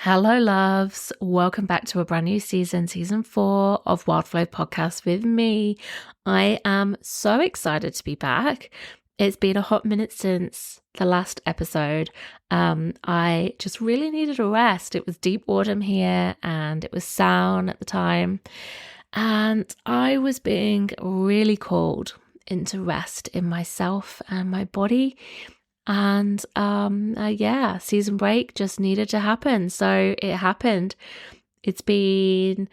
Hello, loves. Welcome back to a brand new season 4 of Wildflow Podcast with me. I am so excited to be back. It's been a hot minute since the last episode. I just really needed a rest. It was deep autumn here and it was Sound at the time. And I was being really called into rest in myself and my body. And season break just needed to happen. So it happened. It's been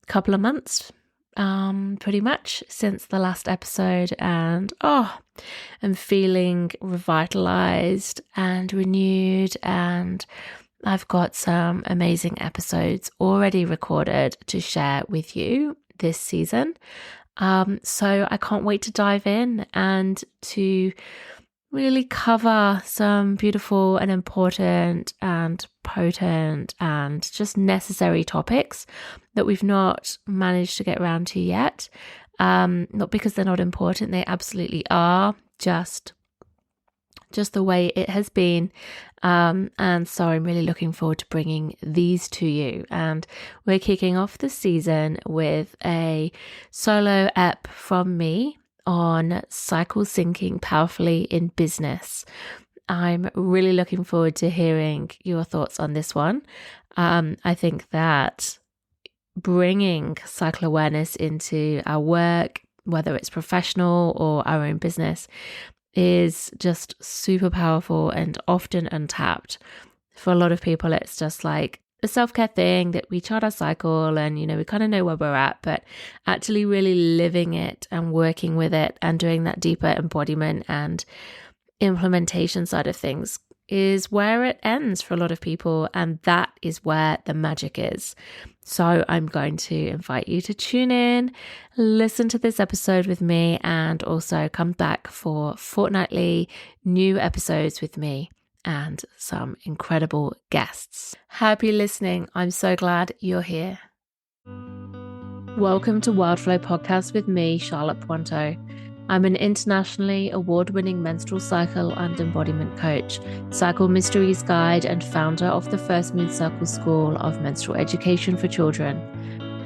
a couple of months, pretty much since the last episode. And I'm feeling revitalized and renewed. And I've got some amazing episodes already recorded to share with you this season. So I can't wait to dive in and to really cover some beautiful and important and potent and just necessary topics that we've not managed to get around to yet. Not because they're not important, they absolutely are, just the way it has been. And so I'm really looking forward to bringing these to you. And we're kicking off the season with a solo ep from me on cycle syncing powerfully in business. I'm really looking forward to hearing your thoughts on this one. I think that bringing cycle awareness into our work, whether it's professional or our own business, is just super powerful and often untapped. For a lot of people, it's just like a self-care thing that we chart our cycle and, we kind of know where we're at, but actually really living it and working with it and doing that deeper embodiment and implementation side of things is where it ends for a lot of people. And that is where the magic is. So I'm going to invite you to tune in, listen to this episode with me, and also come back for fortnightly new episodes with me and some incredible guests. Happy listening. I'm so glad you're here. Welcome to Wildflow Podcast with me, Charlotte Pointeau. I'm an internationally award-winning menstrual cycle and embodiment coach, cycle mysteries guide, and founder of the First Moon Circle School of Menstrual Education for Children.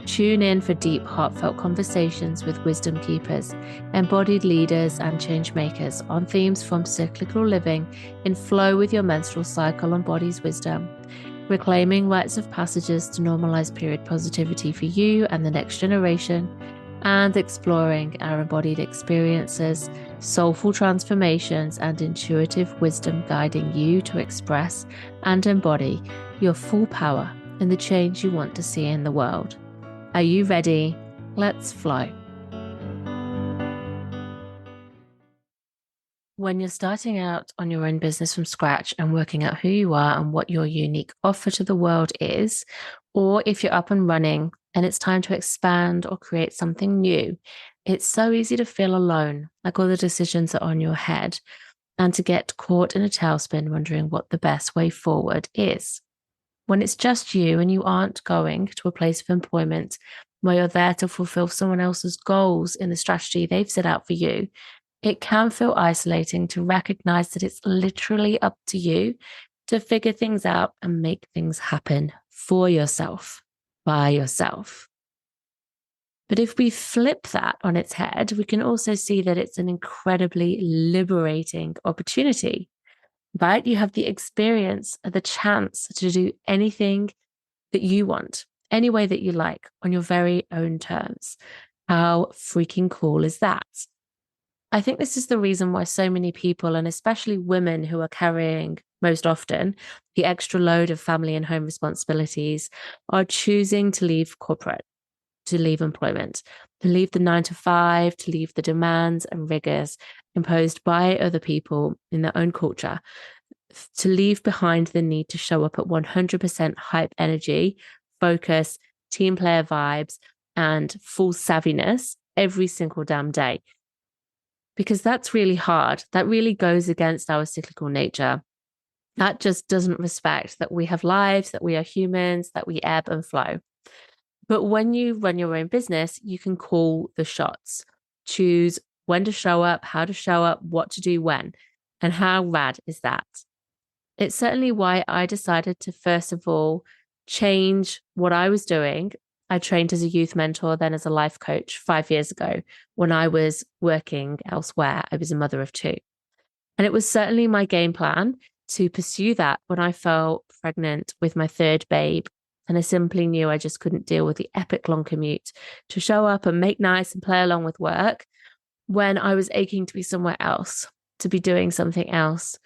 Tune in for deep, heartfelt conversations with wisdom keepers, embodied leaders, and change makers on themes from cyclical living in flow with your menstrual cycle and body's wisdom, reclaiming rites of passages to normalize period positivity for you and the next generation, and exploring our embodied experiences, soulful transformations, and intuitive wisdom guiding you to express and embody your full power in the change you want to see in the world. Are you ready? Let's flow. When you're starting out on your own business from scratch and working out who you are and what your unique offer to the world is, or if you're up and running and it's time to expand or create something new, it's so easy to feel alone, like all the decisions are on your head, and to get caught in a tailspin wondering what the best way forward is. When it's just you and you aren't going to a place of employment where you're there to fulfill someone else's goals in the strategy they've set out for you, it can feel isolating to recognize that it's literally up to you to figure things out and make things happen for yourself, by yourself. But if we flip that on its head, we can also see that it's an incredibly liberating opportunity. Right? You have the experience, the chance to do anything that you want, any way that you like, on your very own terms. How freaking cool is that? I think this is the reason why so many people, and especially women who are carrying most often the extra load of family and home responsibilities, are choosing to leave corporate, to leave employment, to leave the 9 to 5, to leave the demands and rigors imposed by other people in their own culture, to leave behind the need to show up at 100% hype energy, focus, team player vibes, and full savviness every single damn day. Because that's really hard. That really goes against our cyclical nature. That just doesn't respect that we have lives, that we are humans, that we ebb and flow. But when you run your own business, you can call the shots, choose when to show up, how to show up, what to do when. And how rad is that? It's certainly why I decided to, first of all, change what I was doing. I trained as a youth mentor, then as a life coach 5 years ago when I was working elsewhere. I was a mother of two. And it was certainly my game plan to pursue that when I fell pregnant with my third babe. And I simply knew I just couldn't deal with the epic long commute to show up and make nice and play along with work when I was aching to be somewhere else, to be doing something else,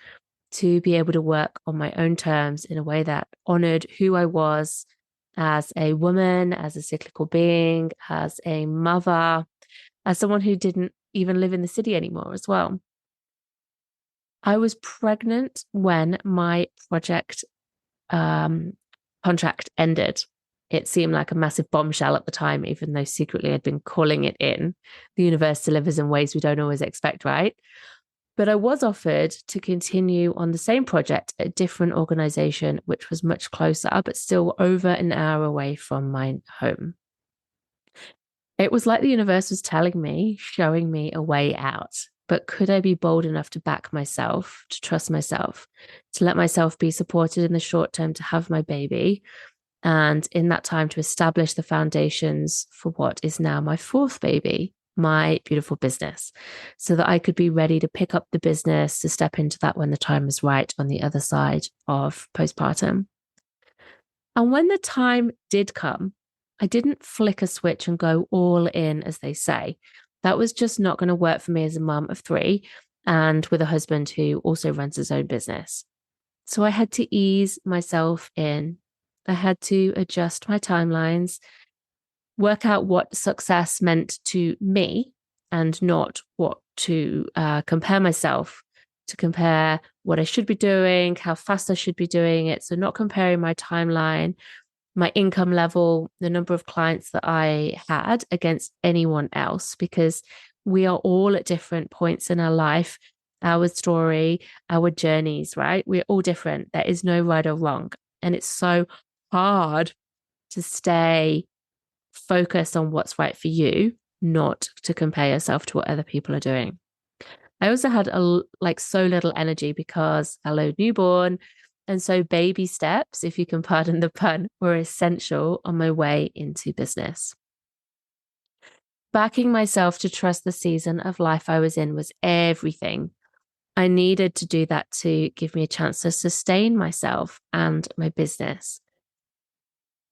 to be able to work on my own terms in a way that honored who I was as a woman, as a cyclical being, as a mother, as someone who didn't even live in the city anymore as well. I was pregnant when my project contract ended. It seemed like a massive bombshell at the time, even though secretly I'd been calling it in. The universe delivers in ways we don't always expect, right? But I was offered to continue on the same project at a different organization, which was much closer, but still over an hour away from my home. It was like the universe was telling me, showing me a way out. But could I be bold enough to back myself, to trust myself, to let myself be supported in the short term to have my baby? And in that time, to establish the foundations for what is now my fourth baby, my beautiful business, so that I could be ready to pick up the business, to step into that when the time is right on the other side of postpartum. And when the time did come, I didn't flick a switch and go all in, as they say. That was just not going to work for me as a mum of three and with a husband who also runs his own business. So I had to ease myself in. I had to adjust my timelines, work out what success meant to me and not what to compare myself, to compare what I should be doing, how fast I should be doing it. So not comparing my timeline, my income level, the number of clients that I had against anyone else, because we are all at different points in our life, our story, our journeys, right? We're all different. There is no right or wrong. And it's so hard to stay focused on what's right for you, not to compare yourself to what other people are doing. I also had so little energy because hello newborn. And so baby steps, if you can pardon the pun, were essential on my way into business. Backing myself to trust the season of life I was in was everything. I needed to do that to give me a chance to sustain myself and my business.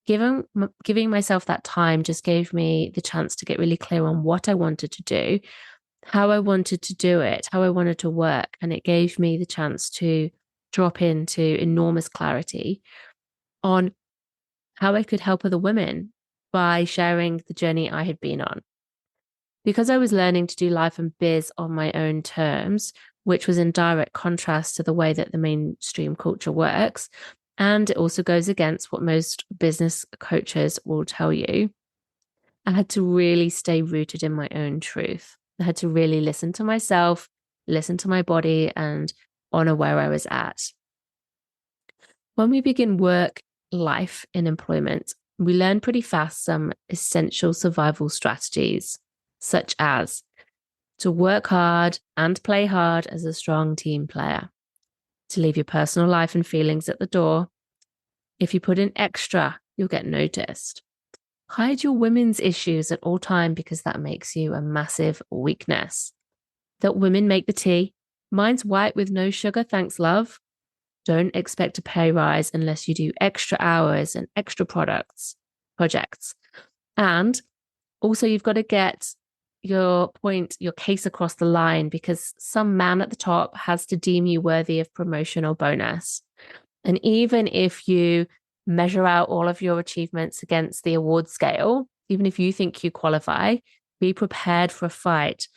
Giving myself that time just gave me the chance to get really clear on what I wanted to do, how I wanted to do it, how I wanted to work. And it gave me the chance to drop into enormous clarity on how I could help other women by sharing the journey I had been on. Because I was learning to do life and biz on my own terms, which was in direct contrast to the way that the mainstream culture works, and it also goes against what most business coaches will tell you, I had to really stay rooted in my own truth. I had to really listen to myself, listen to my body, and honor where I was at. When we begin work life in employment, we learn pretty fast some essential survival strategies, such as to work hard and play hard as a strong team player, to leave your personal life and feelings at the door. If you put in extra, you'll get noticed. Hide your women's issues at all time because that makes you a massive weakness. That women make the tea. Mine's white with no sugar, thanks, love. Don't expect a pay rise unless you do extra hours and extra projects. And also you've got to get your case across the line because some man at the top has to deem you worthy of promotion or bonus. And even if you measure out all of your achievements against the award scale, even if you think you qualify, be prepared for a fight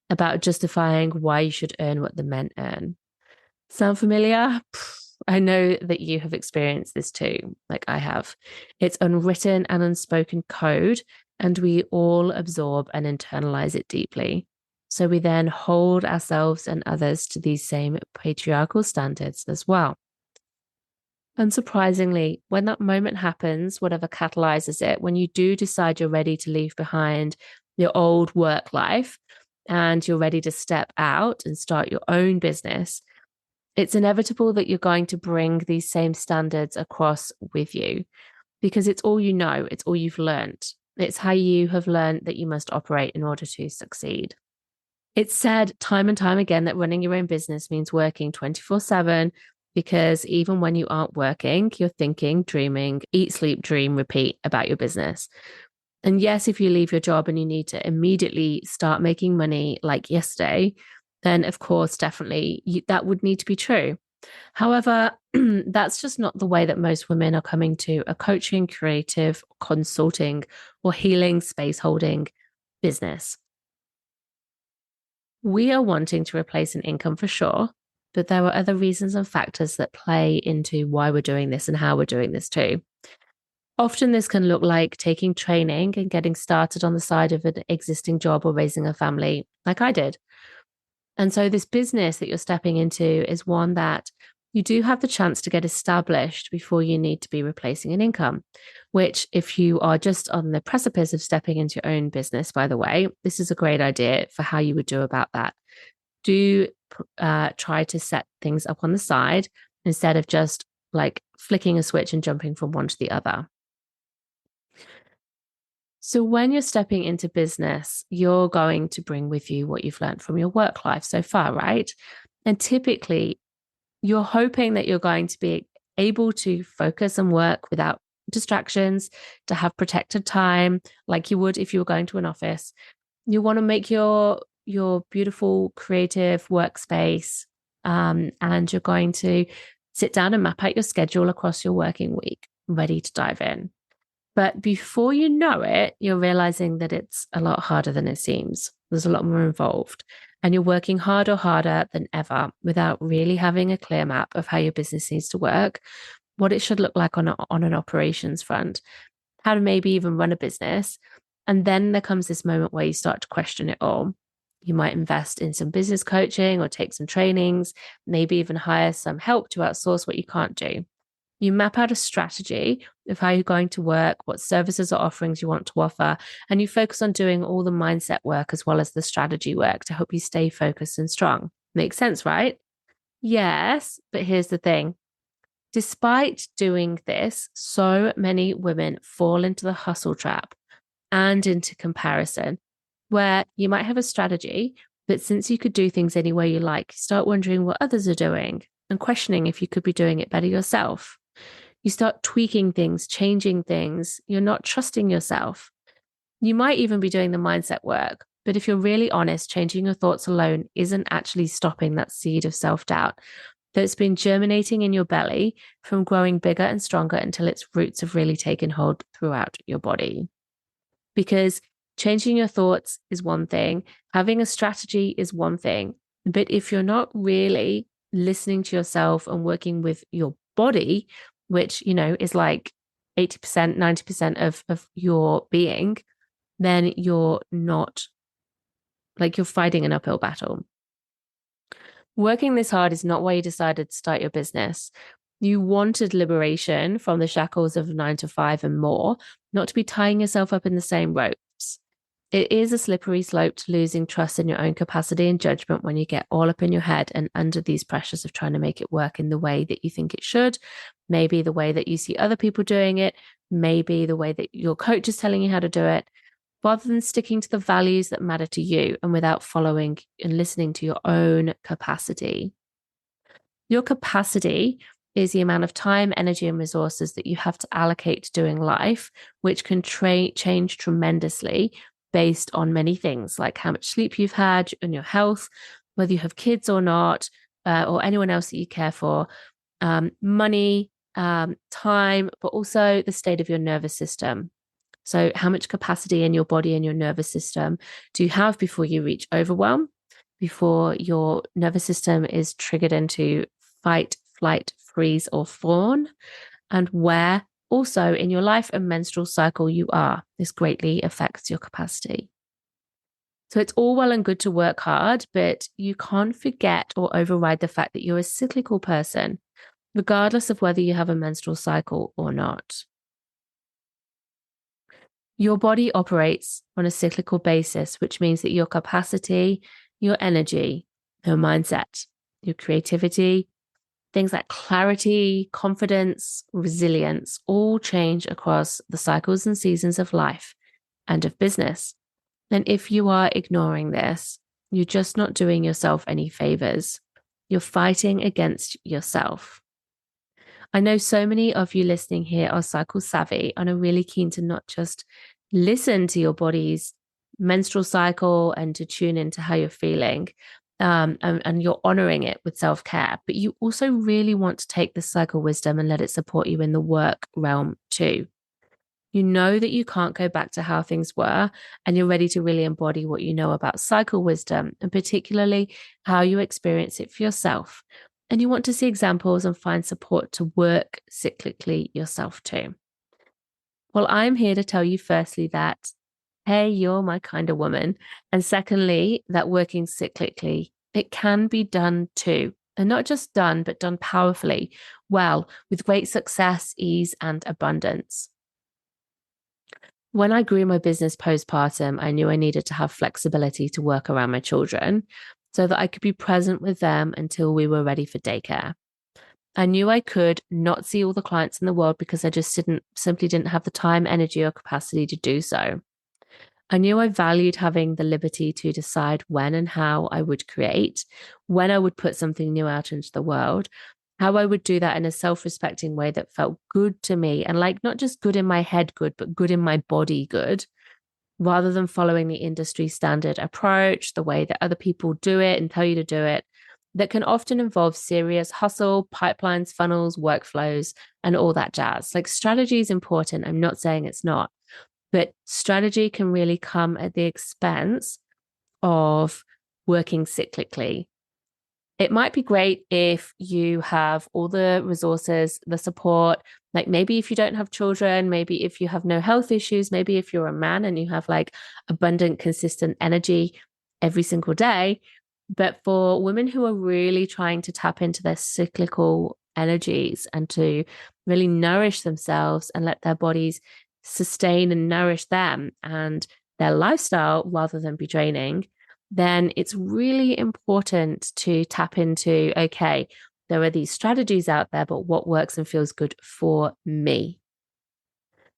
about justifying why you should earn what the men earn. Sound familiar? I know that you have experienced this too, like I have. It's unwritten and unspoken code, and we all absorb and internalize it deeply. So we then hold ourselves and others to these same patriarchal standards as well. Unsurprisingly, when that moment happens, whatever catalyzes it, when you do decide you're ready to leave behind your old work life and you're ready to step out and start your own business, it's inevitable that you're going to bring these same standards across with you. because it's all you know, it's all you've learned. It's how you have learned that you must operate in order to succeed. It's said time and time again that running your own business means working 24/7 because even when you aren't working, you're thinking, dreaming, eat, sleep, dream, repeat about your business. And yes, if you leave your job and you need to immediately start making money like yesterday, then of course, definitely that would need to be true. However, that's just not the way that most women are coming to a coaching, creative, consulting, or healing space holding business. We are wanting to replace an income for sure, but there are other reasons and factors that play into why we're doing this and how we're doing this too. Often, this can look like taking training and getting started on the side of an existing job or raising a family, like I did. And so, this business that you're stepping into is one that you do have the chance to get established before you need to be replacing an income, which, if you are just on the precipice of stepping into your own business, by the way, this is a great idea for how you would do about that. Do try to set things up on the side instead of just like flicking a switch and jumping from one to the other. So, when you're stepping into business, you're going to bring with you what you've learned from your work life so far, right? And typically, you're hoping that you're going to be able to focus and work without distractions, to have protected time like you would if you were going to an office. You want to make your beautiful creative workspace, and you're going to sit down and map out your schedule across your working week, ready to dive in. But before you know it, you're realizing that it's a lot harder than it seems. There's a lot more involved. And you're working harder than ever without really having a clear map of how your business needs to work, what it should look like on an operations front, how to maybe even run a business. And then there comes this moment where you start to question it all. You might invest in some business coaching or take some trainings, maybe even hire some help to outsource what you can't do. You map out a strategy of how you're going to work, what services or offerings you want to offer, and you focus on doing all the mindset work as well as the strategy work to help you stay focused and strong. Makes sense, right? Yes, but here's the thing. Despite doing this, so many women fall into the hustle trap and into comparison, where you might have a strategy, but since you could do things any way you like, you start wondering what others are doing and questioning if you could be doing it better yourself. You start tweaking things, changing things. You're not trusting yourself. You might even be doing the mindset work. But if you're really honest, changing your thoughts alone isn't actually stopping that seed of self doubt that's been germinating in your belly from growing bigger and stronger until its roots have really taken hold throughout your body. Because changing your thoughts is one thing, having a strategy is one thing. But if you're not really listening to yourself and working with your body, which, is like 80%, 90% of your being, then you're not like you're fighting an uphill battle. Working this hard is not why you decided to start your business. You wanted liberation from the shackles of 9 to 5 and more, not to be tying yourself up in the same ropes. It is a slippery slope to losing trust in your own capacity and judgment when you get all up in your head and under these pressures of trying to make it work in the way that you think it should, maybe the way that you see other people doing it, maybe the way that your coach is telling you how to do it, rather than sticking to the values that matter to you and without following and listening to your own capacity. Your capacity is the amount of time, energy, and resources that you have to allocate to doing life, which can change tremendously based on many things, like how much sleep you've had and your health, whether you have kids or not, or anyone else that you care for, money, time, but also the state of your nervous system. So, how much capacity in your body and your nervous system do you have before you reach overwhelm, before your nervous system is triggered into fight, flight, freeze, or fawn, and where also in your life and menstrual cycle you are? This greatly affects your capacity. So, it's all well and good to work hard, but you can't forget or override the fact that you're a cyclical person, regardless of whether you have a menstrual cycle or not. Your body operates on a cyclical basis, which means that your capacity, your energy, your mindset, your creativity, Things like clarity, confidence, resilience all change across the cycles and seasons of life and of business. And if you are ignoring this, you're just not doing yourself any favors. You're fighting against yourself. I know so many of you listening here are cycle savvy and are really keen to not just listen to your body's menstrual cycle and to tune into how you're feeling. And you're honoring it with self care, but you also really want to take this cycle wisdom and let it support you in the work realm too. You know that you can't go back to how things were, and you're ready to really embody what you know about cycle wisdom and particularly how you experience it for yourself. And you want to see examples and find support to work cyclically yourself too. Well, I'm here to tell you firstly that, hey, you're my kind of woman. And secondly, that working cyclically, it can be done too. And not just done, but done powerfully, well, with great success, ease, and abundance. When I grew my business postpartum, I knew I needed to have flexibility to work around my children so that I could be present with them until we were ready for daycare. I knew I could not see all the clients in the world because I just simply didn't have the time, energy, or capacity to do so. I knew I valued having the liberty to decide when and how I would create, when I would put something new out into the world, how I would do that in a self-respecting way that felt good to me and like not just good in my head good, but good in my body good, rather than following the industry standard approach, the way that other people do it and tell you to do it, that can often involve serious hustle, pipelines, funnels, workflows, and all that jazz. Like strategy is important. I'm not saying it's not. But strategy can really come at the expense of working cyclically. It might be great if you have all the resources, the support, like maybe if you don't have children, maybe if you have no health issues, maybe if you're a man and you have like abundant, consistent energy every single day. But for women who are really trying to tap into their cyclical energies and to really nourish themselves and let their bodies sustain and nourish them and their lifestyle rather than be draining, then it's really important to tap into, okay, there are these strategies out there, but what works and feels good for me?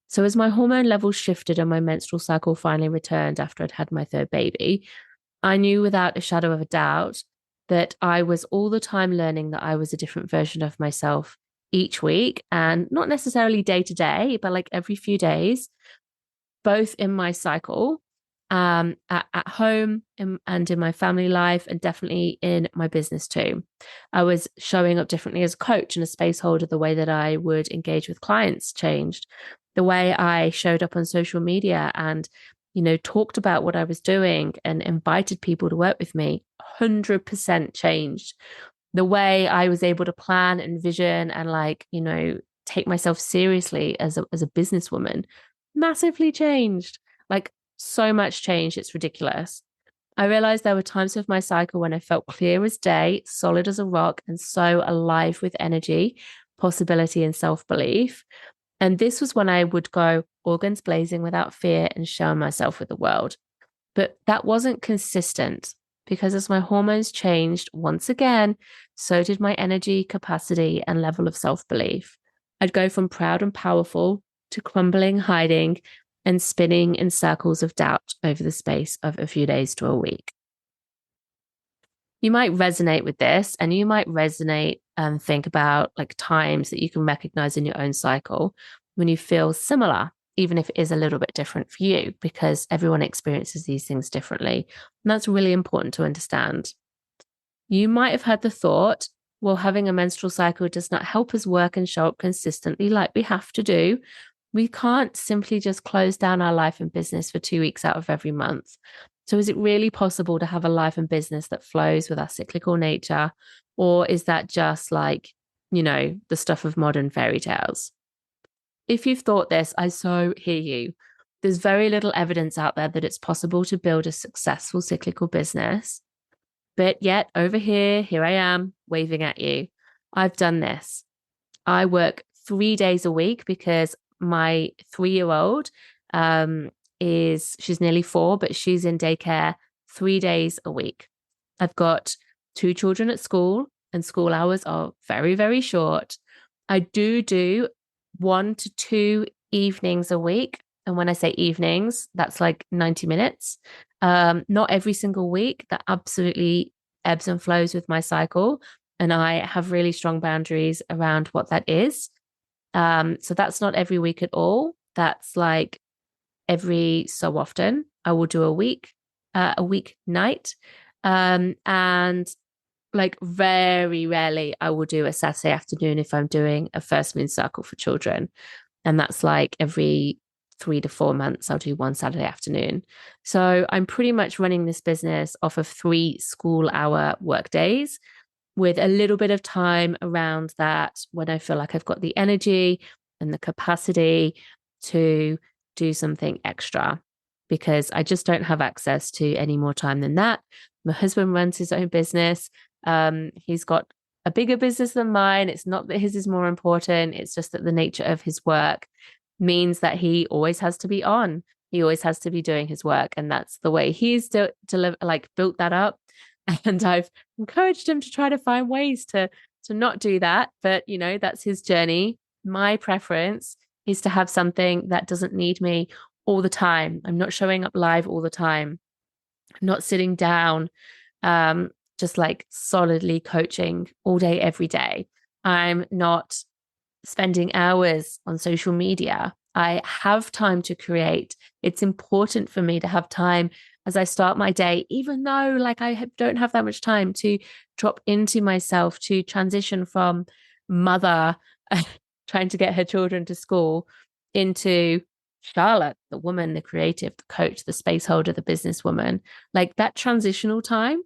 So as my hormone levels shifted and my menstrual cycle finally returned after I'd had my third baby, I knew without a shadow of a doubt that I was all the time learning that I was a different version of myself each week, and not necessarily day to day, but like every few days, both in my cycle, at home and in my family life, and definitely in my business too. I was showing up differently as a coach and a space holder. The way that I would engage with clients changed. The way I showed up on social media and talked about what I was doing and invited people to work with me, 100% changed. The way I was able to plan and vision and take myself seriously as a businesswoman massively changed. Like so much change, it's ridiculous. I realized there were times of my cycle when I felt clear as day, solid as a rock, and so alive with energy, possibility, and self-belief. And this was when I would go organs blazing without fear and show myself with the world. But that wasn't consistent because as my hormones changed once again, so did my energy, capacity, and level of self-belief. I'd go from proud and powerful to crumbling, hiding, and spinning in circles of doubt over the space of a few days to a week. You might resonate with this, and you might resonate and think about like times that you can recognize in your own cycle when you feel similar, even if it is a little bit different for you, because everyone experiences these things differently. And that's really important to understand. You might have had the thought, well, having a menstrual cycle does not help us work and show up consistently like we have to do. We can't simply just close down our life and business for 2 weeks out of every month. So is it really possible to have a life and business that flows with our cyclical nature? Or is that just like, the stuff of modern fairy tales? If you've thought this, I so hear you. There's very little evidence out there that it's possible to build a successful cyclical business. But yet over here I am waving at you. I've done this. I work 3 days a week because my 3-year-old she's nearly 4, but she's in daycare 3 days a week. I've got 2 children at school. and school hours are very, very short, I do 1 to 2 evenings a week. And when I say evenings, that's like 90 minutes. Not every single week. That absolutely ebbs and flows with my cycle. And I have really strong boundaries around what that is. So that's not every week at all. That's like every so often. I will do a week night. And like very rarely I will do a Saturday afternoon if I'm doing a first moon cycle for children. And that's like every 3 to 4 months, I'll do one Saturday afternoon. So I'm pretty much running this business off of 3 school-hour work days with a little bit of time around that when I feel like I've got the energy and the capacity to do something extra, because I just don't have access to any more time than that. My husband runs his own business. He's got a bigger business than mine. It's not that his is more important. It's just that the nature of his work means that he always has to be on. He always has to be doing his work. And that's the way he's built that up. And I've encouraged him to try to find ways to not do that. But, that's his journey. My preference is to have something that doesn't need me all the time. I'm not showing up live all the time. I'm not sitting down, just like solidly coaching all day, every day. I'm not spending hours on social media. I have time to create. It's important for me to have time as I start my day, even though like don't have that much time, to drop into myself, to transition from mother trying to get her children to school into Charlotte, the woman, the creative, the coach, the space holder, the businesswoman. Like that transitional time,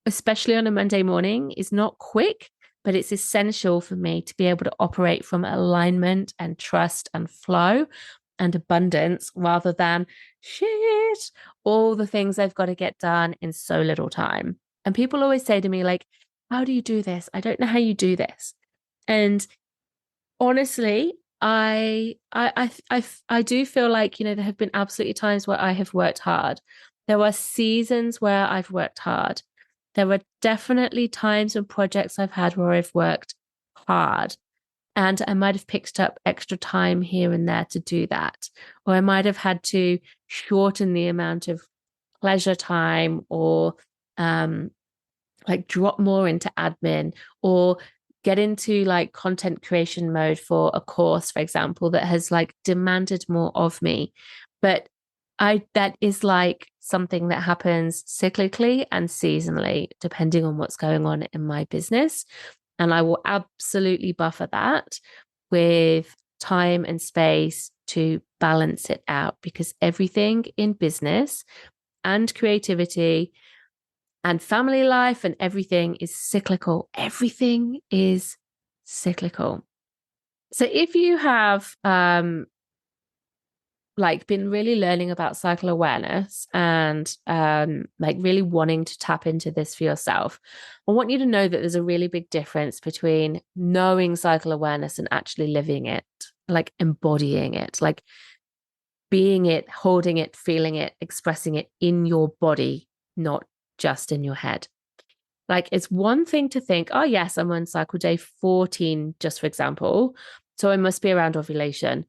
especially on a Monday morning, is not quick, but it's essential for me to be able to operate from alignment and trust and flow and abundance, rather than shit, all the things I've got to get done in so little time. And people always say to me, like, how do you do this? I don't know how you do this. And honestly, I do feel like, there have been absolutely times where I have worked hard. There were seasons where I've worked hard. There were definitely times and projects I've had where I've worked hard, and I might have picked up extra time here and there to do that. Or I might have had to shorten the amount of pleasure time, or like drop more into admin, or get into like content creation mode for a course, for example, that has like demanded more of me. But that is like something that happens cyclically and seasonally, depending on what's going on in my business. And I will absolutely buffer that with time and space to balance it out, because everything in business and creativity and family life and everything is cyclical. Everything is cyclical. So if you have like been really learning about cycle awareness and like really wanting to tap into this for yourself, I want you to know that there's a really big difference between knowing cycle awareness and actually living it, like embodying it, like being it, holding it, feeling it, expressing it in your body, not just in your head. Like it's one thing to think, oh yes, I'm on cycle day 14, just for example, so I must be around ovulation.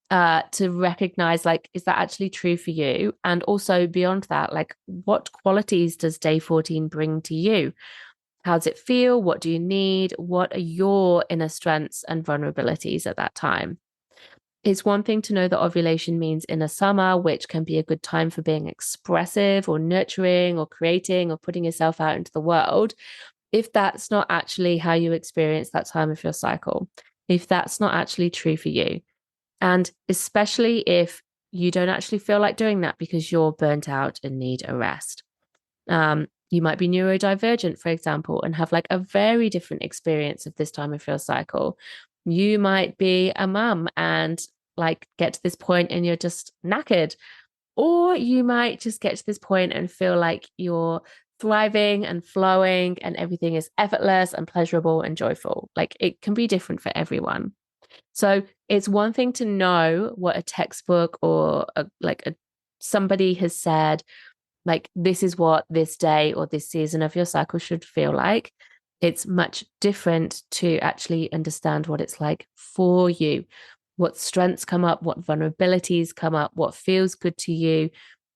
To recognize, like, is that actually true for you? And also beyond that, like, what qualities does day 14 bring to you? How does it feel? What do you need? What are your inner strengths and vulnerabilities at that time? It's one thing to know that ovulation means inner summer, which can be a good time for being expressive or nurturing or creating or putting yourself out into the world. If that's not actually how you experience that time of your cycle, if that's not actually true for you, and especially if you don't actually feel like doing that because you're burnt out and need a rest. You might be neurodivergent, for example, and have like a very different experience of this time of your cycle. You might be a mum and like get to this point and you're just knackered. Or you might just get to this point and feel like you're thriving and flowing and everything is effortless and pleasurable and joyful. Like it can be different for everyone. So it's one thing to know what a textbook or somebody has said, like this is what this day or this season of your cycle should feel like. It's much different to actually understand what it's like for you, what strengths come up, what vulnerabilities come up, what feels good to you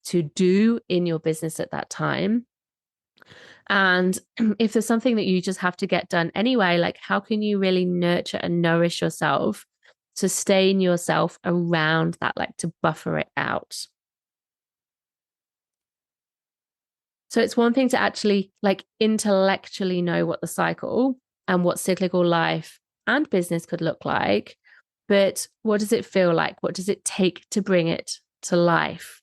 to do in your business at that time. And if there's something that you just have to get done anyway, like how can you really nurture and nourish yourself, sustain yourself around that, like to buffer it out? So it's one thing to actually like intellectually know what the cycle and what cyclical life and business could look like. But what does it feel like? What does it take to bring it to life?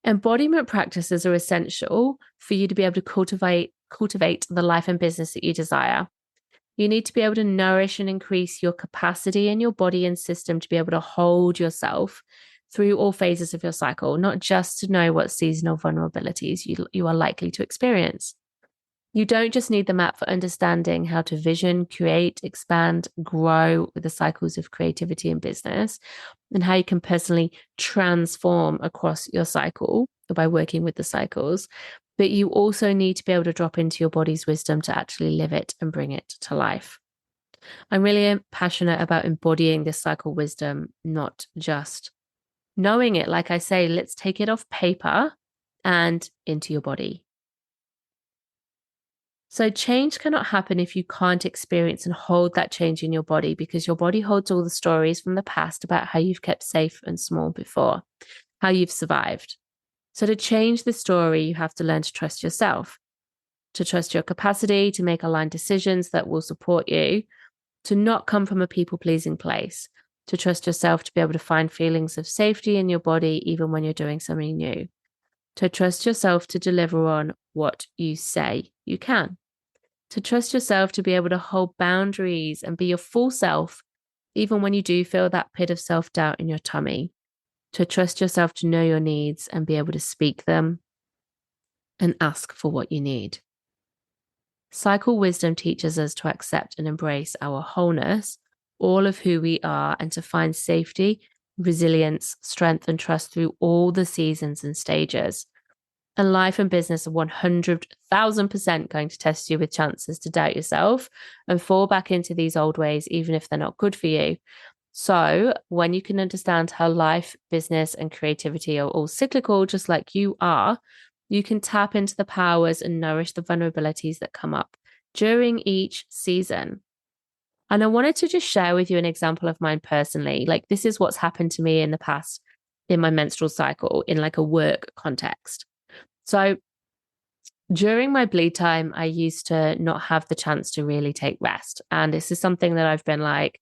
Embodiment practices are essential for you to be able to cultivate the life and business that you desire. You need to be able to nourish and increase your capacity in your body and system to be able to hold yourself through all phases of your cycle, not just to know what seasonal vulnerabilities you are likely to experience. You don't just need the map for understanding how to vision, create, expand, grow with the cycles of creativity and business, and how you can personally transform across your cycle by working with the cycles. But you also need to be able to drop into your body's wisdom to actually live it and bring it to life. I'm really passionate about embodying this cycle wisdom, not just knowing it. Like I say, let's take it off paper and into your body. So change cannot happen if you can't experience and hold that change in your body, because your body holds all the stories from the past about how you've kept safe and small before, how you've survived. So to change the story, you have to learn to trust yourself, to trust your capacity to make aligned decisions that will support you, to not come from a people-pleasing place, to trust yourself to be able to find feelings of safety in your body even when you're doing something new, to trust yourself to deliver on what you say you can, to trust yourself to be able to hold boundaries and be your full self even when you do feel that pit of self-doubt in your tummy, to trust yourself to know your needs and be able to speak them and ask for what you need. Cycle wisdom teaches us to accept and embrace our wholeness, all of who we are, and to find safety, resilience, strength, and trust through all the seasons and stages. And life and business are 100,000% going to test you with chances to doubt yourself and fall back into these old ways, even if they're not good for you. So when you can understand how life, business, and creativity are all cyclical, just like you are, you can tap into the powers and nourish the vulnerabilities that come up during each season. And I wanted to just share with you an example of mine personally. Like, this is what's happened to me in the past in my menstrual cycle in like a work context. So during my bleed time, I used to not have the chance to really take rest. And this is something that I've been like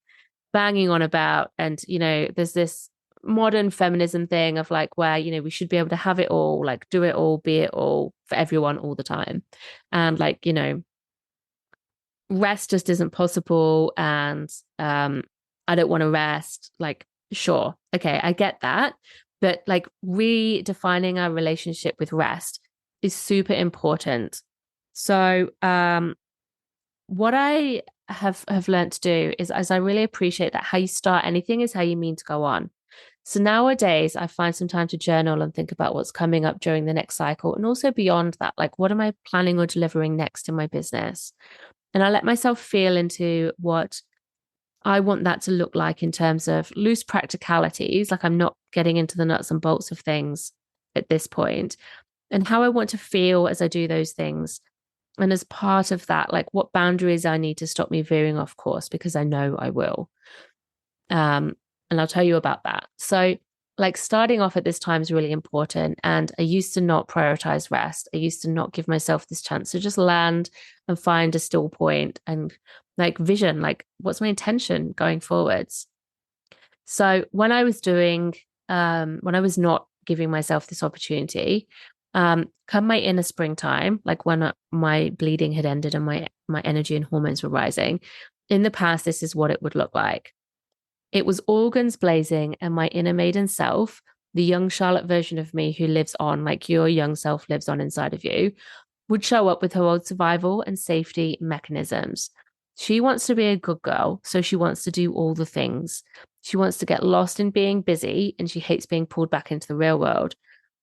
banging on about. And, you know, there's this modern feminism thing of like where, you know, we should be able to have it all, like do it all, be it all for everyone all the time. And like, you know, rest just isn't possible. And I don't want to rest. Like, sure. Okay, I get that. But like redefining our relationship with rest is super important. So what I have learned to do is, as I really appreciate that how you start anything is how you mean to go on. So nowadays I find some time to journal and think about what's coming up during the next cycle, and also beyond that, like what am I planning or delivering next in my business? And I let myself feel into what I want that to look like in terms of loose practicalities. Like I'm not getting into the nuts and bolts of things at this point, and how I want to feel as I do those things. And as part of that, like what boundaries I need to stop me veering off course, because I know I will. And I'll tell you about that. So, like starting off at this time is really important. And I used to not prioritize rest. I used to not give myself this chance to just land and find a still point and like vision, like what's my intention going forwards. So when I was not giving myself this opportunity, come my inner springtime, like when my bleeding had ended and my energy and hormones were rising, in the past, this is what it would look like. It was organs blazing, and my inner maiden self, the young Charlotte version of me who lives on, like your young self lives on inside of you, would show up with her old survival and safety mechanisms. She wants to be a good girl, so she wants to do all the things. She wants to get lost in being busy, and she hates being pulled back into the real world.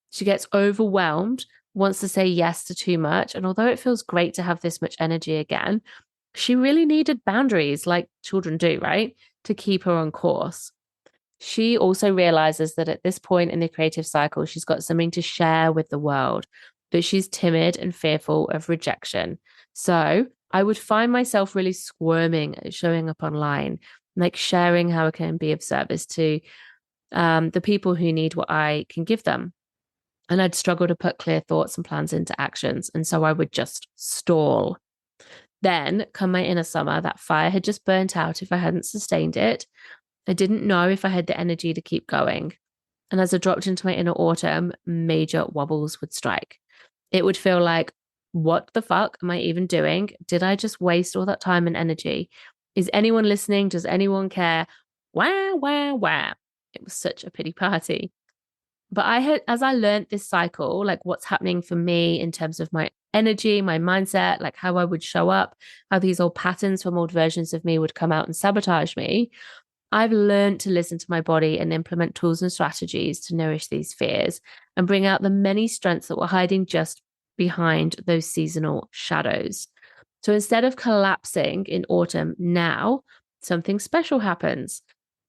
She gets overwhelmed wants to say yes to too much. And although it feels great to have this much energy again, she really needed boundaries like children do, right? To keep her on course. She also realizes that at this point in the creative cycle, she's got something to share with the world, but she's timid and fearful of rejection. So I would find myself really squirming at showing up online, like sharing how I can be of service to the people who need what I can give them. And I'd struggle to put clear thoughts and plans into actions. And so I would just stall. Then, come my inner summer, that fire had just burnt out if I hadn't sustained it. I didn't know if I had the energy to keep going. And as I dropped into my inner autumn, major wobbles would strike. It would feel like, what the fuck am I even doing? Did I just waste all that time and energy? Is anyone listening? Does anyone care? Wah, wah, wah. It was such a pity party. But I had, as I learned this cycle, like what's happening for me in terms of my energy, my mindset, like how I would show up, how these old patterns from old versions of me would come out and sabotage me. I've learned to listen to my body and implement tools and strategies to nourish these fears and bring out the many strengths that were hiding just behind those seasonal shadows. So instead of collapsing in autumn now, something special happens.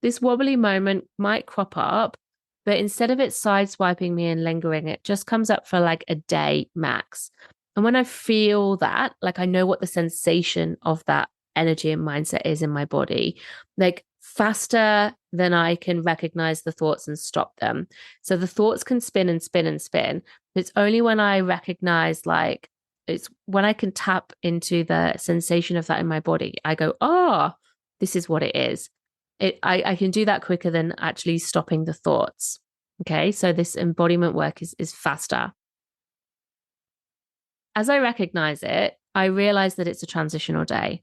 This wobbly moment might crop up, but instead of it sideswiping me and lingering, it just comes up for like a day max. And when I feel that, like I know what the sensation of that energy and mindset is in my body, like faster than I can recognize the thoughts and stop them. So the thoughts can spin and spin and spin. It's only when I recognize, like, it's when I can tap into the sensation of that in my body. I go, oh, this is what it is. I can do that quicker than actually stopping the thoughts. Okay. So this embodiment work is faster. As I recognize it, I realize that it's a transitional day.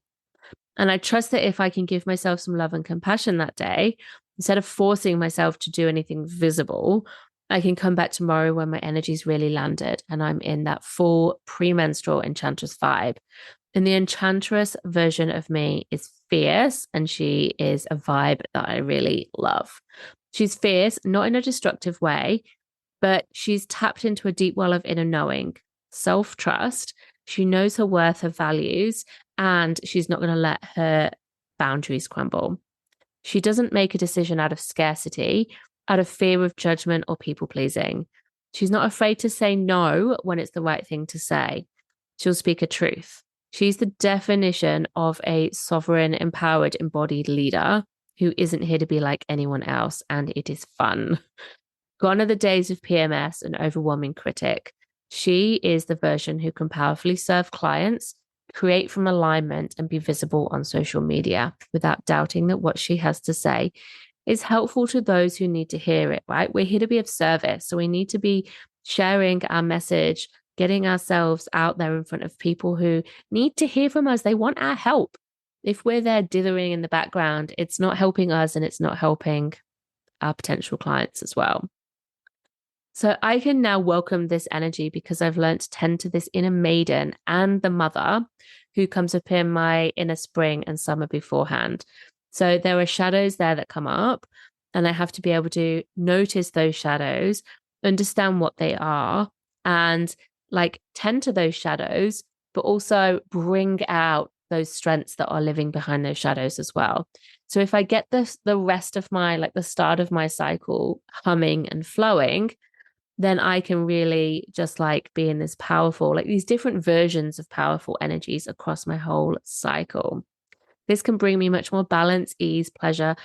And I trust that if I can give myself some love and compassion that day, instead of forcing myself to do anything visible, I can come back tomorrow when my energy's really landed and I'm in that full premenstrual enchantress vibe. And the enchantress version of me is fierce and she is a vibe that I really love. She's fierce, not in a destructive way, but she's tapped into a deep well of inner knowing, self trust. She knows her worth, her values, and she's not going to let her boundaries crumble. She doesn't make a decision out of scarcity, out of fear of judgment or people pleasing. She's not afraid to say no when it's the right thing to say. She'll speak a truth. She's the definition of a sovereign, empowered, embodied leader who isn't here to be like anyone else, and it is fun. Gone are the days of PMS and overwhelming critic. She is the version who can powerfully serve clients, create from alignment, and be visible on social media without doubting that what she has to say is helpful to those who need to hear it, right? We're here to be of service. So we need to be sharing our message, getting ourselves out there in front of people who need to hear from us. They want our help. If we're there dithering in the background, it's not helping us and it's not helping our potential clients as well. So I can now welcome this energy because I've learned to tend to this inner maiden and the mother who comes up in my inner spring and summer beforehand. So there are shadows there that come up, and I have to be able to notice those shadows, understand what they are, and like tend to those shadows, but also bring out those strengths that are living behind those shadows as well. So if I get the rest of my, like the start of my cycle humming and flowing, then I can really just like be in this powerful, like these different versions of powerful energies across my whole cycle. This can bring me much more balance, ease, pleasure,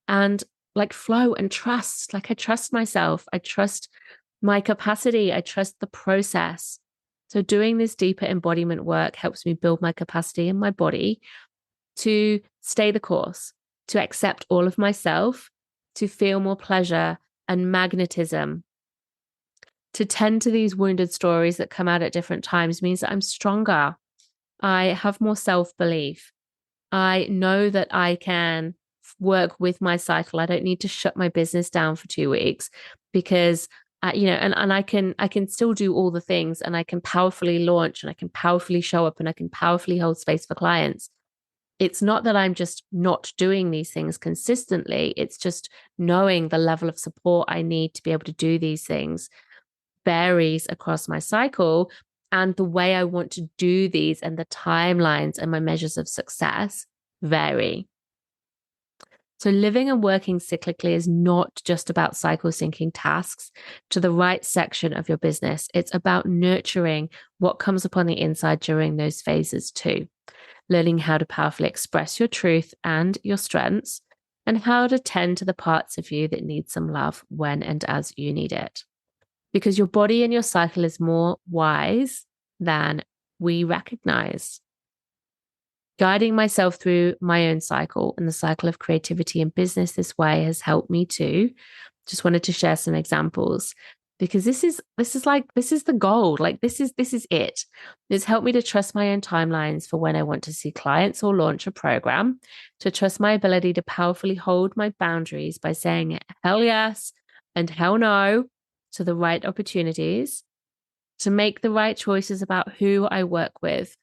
and like flow and trust. Like I trust myself. I trust my capacity. I trust the process. So doing this deeper embodiment work helps me build my capacity in my body to stay the course, to accept all of myself, to feel more pleasure and magnetism. To tend to these wounded stories that come out at different times means that I'm stronger. I have more self-belief. I know that I can work with my cycle. I don't need to shut my business down for 2 weeks because and I can still do all the things, and I can powerfully launch, and I can powerfully show up, and I can powerfully hold space for clients. It's not that I'm just not doing these things consistently. It's just knowing the level of support I need to be able to do these things varies across my cycle, and the way I want to do these and the timelines and my measures of success vary. So living and working cyclically is not just about cycle syncing tasks to the right section of your business. It's about nurturing what comes upon the inside during those phases too. Learning how to powerfully express your truth and your strengths, and how to tend to the parts of you that need some love when and as you need it. Because your body and your cycle is more wise than we recognize. Guiding myself through my own cycle and the cycle of creativity and business this way has helped me too. Just wanted to share some examples because this is the gold. Like this is it. It's helped me to trust my own timelines for when I want to see clients or launch a program, to trust my ability to powerfully hold my boundaries by saying hell yes and hell no to the right opportunities, to make the right choices about who I work with,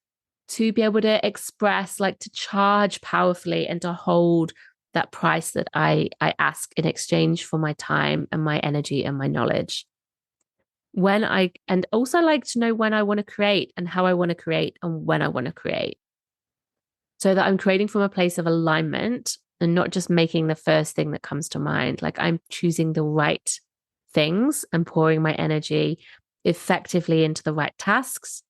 to be able to express, like to charge powerfully and to hold that price that I ask in exchange for my time and my energy and my knowledge. And also like to know when I want to create and how I want to create and when I want to create, so that I'm creating from a place of alignment and not just making the first thing that comes to mind. Like I'm choosing the right things and pouring my energy effectively into the right tasks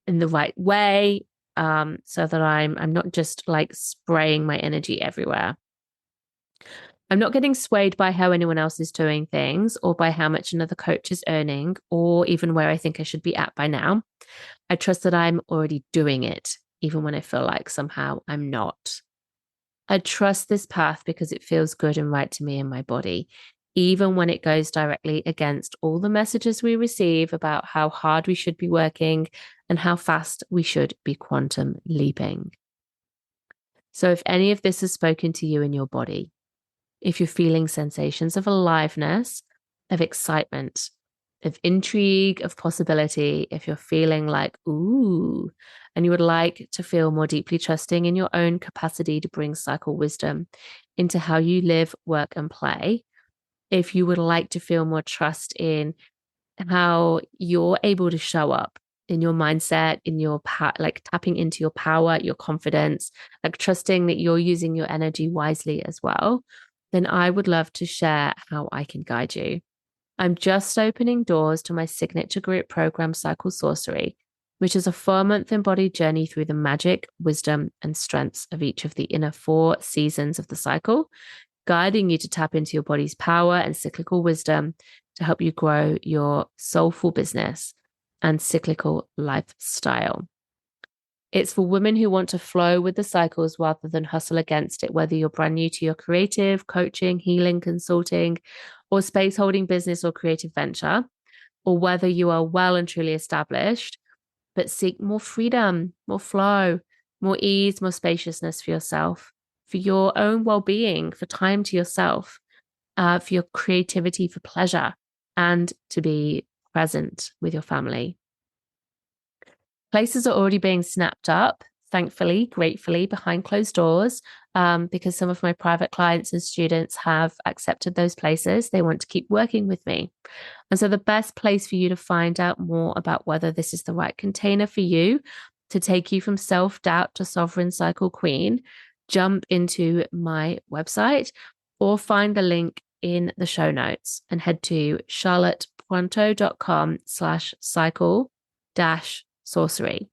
in the right way, so that I'm not just like spraying my energy everywhere. I'm not getting swayed by how anyone else is doing things or by how much another coach is earning or even where I think I should be at by now. I trust that I'm already doing it, even when I feel like somehow I'm not. I trust this path because it feels good and right to me and my body, even when it goes directly against all the messages we receive about how hard we should be working and how fast we should be quantum leaping. So if any of this has spoken to you in your body, if you're feeling sensations of aliveness, of excitement, of intrigue, of possibility, if you're feeling like, ooh, and you would like to feel more deeply trusting in your own capacity to bring cycle wisdom into how you live, work, and play, if you would like to feel more trust in how you're able to show up in your mindset, in your like tapping into your power, your confidence, like trusting that you're using your energy wisely as well, then I would love to share how I can guide you. I'm just opening doors to my signature group program, Cycle Sorcery, which is a 4-month embodied journey through the magic, wisdom, and strengths of each of the inner 4 seasons of the cycle, guiding you to tap into your body's power and cyclical wisdom to help you grow your soulful business and cyclical lifestyle. It's for women who want to flow with the cycles rather than hustle against it, whether you're brand new to your creative, coaching, healing, consulting, or space holding business or creative venture, or whether you are well and truly established, but seek more freedom, more flow, more ease, more spaciousness for yourself, for your own well-being, for time to yourself, for your creativity, for pleasure, and to be present with your family. Places are already being snapped up, thankfully, gratefully, behind closed doors, because some of my private clients and students have accepted those places. They want to keep working with me. And so the best place for you to find out more about whether this is the right container for you to take you from self-doubt to sovereign cycle queen, jump into my website or find the link in the show notes and head to charlottepointo.com/cycle-sorcery.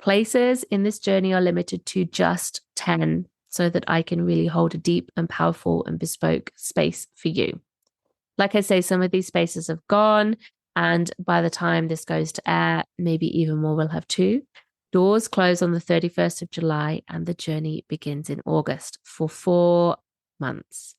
Places in this journey are limited to just 10 so that I can really hold a deep and powerful and bespoke space for you. Like I say, some of these spaces have gone, and by the time this goes to air, maybe even more will have too. Doors close on the 31st of July and the journey begins in August for 4 months.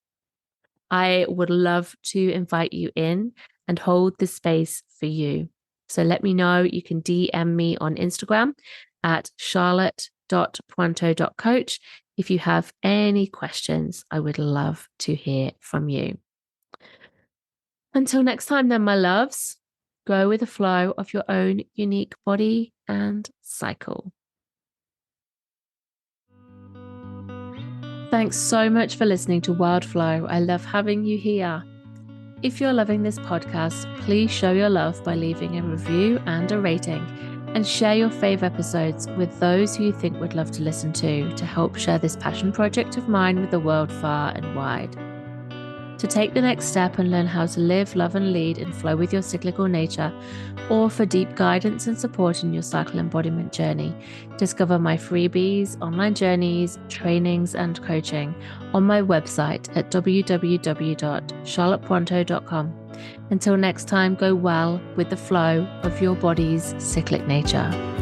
I would love to invite you in and hold this space for you. So let me know. You can DM me on Instagram at charlotte.pointo.coach. If you have any questions, I would love to hear from you. Until next time, then, my loves, go with the flow of your own unique body and cycle. Thanks so much for listening to Wild Flow. I love having you here. If you're loving this podcast, please show your love by leaving a review and a rating, and share your fave episodes with those who you think would love to listen to help share this passion project of mine with the world far and wide. To take the next step and learn how to live, love and lead in flow with your cyclical nature, or for deep guidance and support in your cycle embodiment journey, discover my freebies, online journeys, trainings and coaching on my website at www.charlottepronto.com. Until next time, go well with the flow of your body's cyclic nature.